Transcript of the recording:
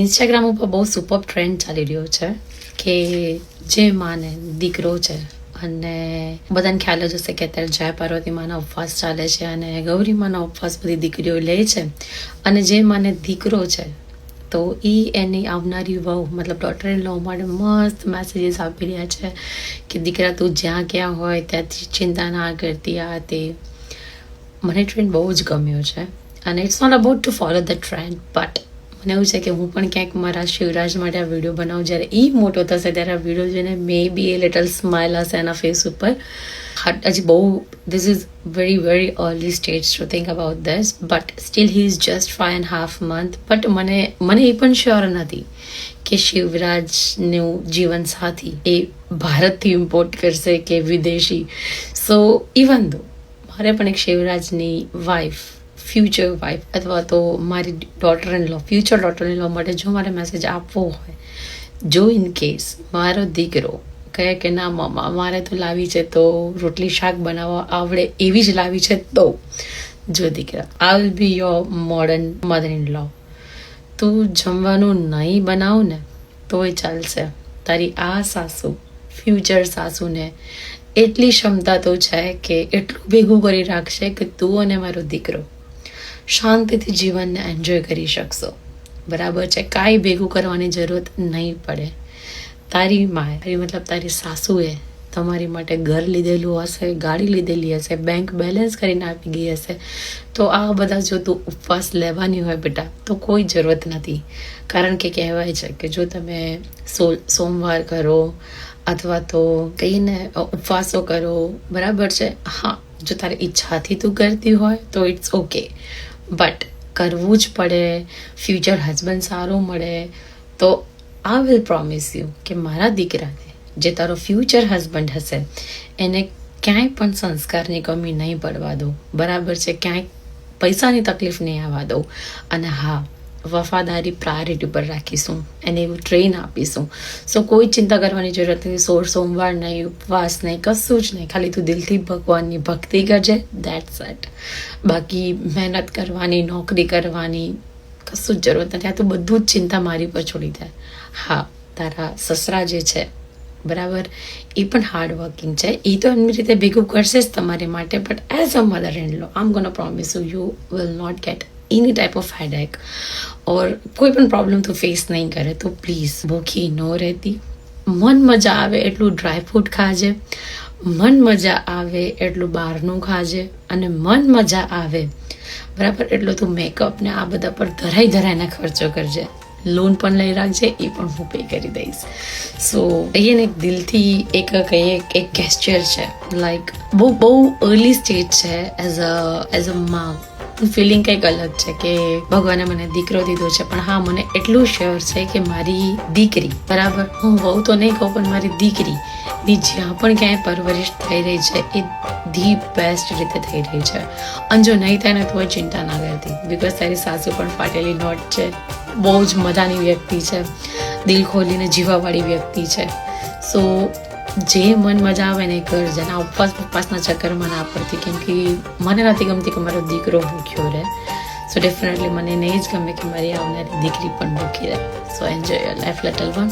Instagram ઉપર બહુ super trend ચાલી રહ્યો છે કે જે માને દીકરો છે અને બધાને ખ્યાલ જ હશે કે અત્યારે જય પાર્વતી માના ઉપવાસ ચાલે છે અને ગૌરી માના ઉપવાસ બધી દીકરીઓ લે છે અને જે માને દીકરો છે તો એ એની આવનારી વહુ મતલબ ડોટર ઇન લો માટે મસ્ત મેસેજીસ આપી રહ્યા છે કે દીકરા તું જ્યાં ક્યાં હોય ત્યાંથી ચિંતા ના કરતી આ તે. મને ટ્રેન્ડ બહુ જ ગમ્યો છે અને it's not about to follow the trend but મને એવું છે કે હું પણ ક્યાંક મારા શિવરાજ માટે આ વિડીયો બનાવું. જ્યારે એ મોટો થશે ત્યારે આ વિડીયો જોઈને મે બી એ લિટલ સ્માઇલ હશે એના ફેસ ઉપર. હજી બહુ this is very early stage two think about this but still he is just 5.5 month. But મને એ પણ શ્યોર નથી કે શિવરાજનું જીવનસાથી એ ભારતથી ઇમ્પોર્ટ કરશે કે વિદેશી. સો ઇવન દો મારે પણ એક શિવરાજની વાઇફ ફ્યુચર વાઇફ અથવા તો મારી daughter in law future daughter in law માટે જો મારે મેસેજ આપવો હોય, જો ઇન કેસ મારો દીકરો કહે કે ના મમ્મા મારે તો લાવી છે તો રોટલી શાક બનાવવા આવડે એવી જ લાવી છે તો જો દીકરા I will be your modern mother in law. તું જમવાનું નહીં બનાવ ને તોય ચાલશે. તારી આ સાસુ ફ્યુચર સાસુને એટલી ક્ષમતા તો છે કે એટલું ભેગું કરી રાખશે કે તું અને મારો દીકરો શાંતિથી જીવનને એન્જોય કરી શકશો. બરાબર છે, કાંઈ ભેગું કરવાની જરૂરત નહીં પડે. તારી માએ મતલબ તારી સાસુએ તમારી માટે ઘર લીધેલું હશે, ગાડી લીધેલી હશે, બેંક બેલેન્સ કરીને આપી ગઈ હશે. તો આ બધા જો તું ઉપવાસ લેવાની હોય બેટા તો કોઈ જરૂરત નથી. કારણ કે કહેવાય છે કે જો તમે સોમવાર કરો અથવા તો કહીને ઉપવાસો કરો, બરાબર છે, હા જો તારી ઈચ્છાથી તું કરતી હોય તો ઇટ્સ ઓકે બટ કરવું જ પડે. ફ્યુચર હસબન્ડ સારો મળે તો આઈ વિલ પ્રોમિસ યુ કે મારા દીકરાને જે તારો ફ્યુચર હસબન્ડ હશે એને ક્યાંય પણ સંસ્કારની કમી નહીં પડવા દો. બરાબર છે, ક્યાંય પૈસાની તકલીફ નહીં આવવા દો. અને હા, વફાદારી પ્રાયોરિટી પર રાખીશું, એને એવું ટ્રેન આપીશું. સો કોઈ ચિંતા કરવાની જરૂરત નથી. સોમવાર નહીં, ઉપવાસ નહીં, કશું જ નહીં. ખાલી તું દિલથી ભગવાનની ભક્તિ કરજે, દેટ્સ ઇટ. બાકી મહેનત કરવાની, નોકરી કરવાની કશું જ જરૂરત નથી. આ તો બધું જ ચિંતા મારી પર છોડી દે. હા, તારા સસરા જે છે બરાબર એ પણ હાર્ડ વર્કિંગ છે, એ તો એમની રીતે ભેગું કરશે જ તમારી માટે. But as a mother in law I am gonna promise you will not get any type of headache or કોઈ પણ પ્રોબ્લેમ તું ફેસ નહીં કરે. તો પ્લીઝ ભૂખી ન રહેતી. મન મજા આવે એટલું ડ્રાય ફ્રૂટ ખાજે, મન મજા આવે એટલું બહારનું ખાજે અને મન મજા આવે બરાબર એટલો તું મેકઅપ ને આ બધા પર ધરાઈને ખર્ચો કરજે. લોન પણ લઈ રાખજે, એ પણ હું પે કરી દઈશ. સો કહીએ ને દિલથી એક કહીએ એક ગેસ્ચર છે, લાઈક બહુ અર્લી સ્ટેજ છે એઝ અ માં. ફિલિંગ કંઈક અલગ છે કે ભગવાને મને દીકરો દીધો છે પણ હા મને એટલું શ્યોર છે કે મારી દીકરી બરાબર, હું વહુ તો નહીં કહું પણ મારી દીકરીની જ્યાં પણ ક્યાંય પરવરિશ થઈ રહી છે એ ધી બેસ્ટ રીતે થઈ રહી છે. અને જો નહીં થાય ને તો ચિંતા ના કરતી બિકોઝ તારી સાસુ પણ ફાટેલી નોટ છે, બહુ જ મજાની વ્યક્તિ છે, દિલ ખોલીને જીવાવાળી વ્યક્તિ છે. સો જે મન મજા આવે ને એ કરજે. આ ઉપવાસના ચક્કરમાં ના પડતી, કેમ કે મને નથી ગમતી કે મારો દીકરો ભૂખ્યો રહે. સો ડેફિનેટલી મને નહીં જ ગમે કે મારી આવનારી દીકરી પણ ભૂખી રહે. So enjoy your life little one.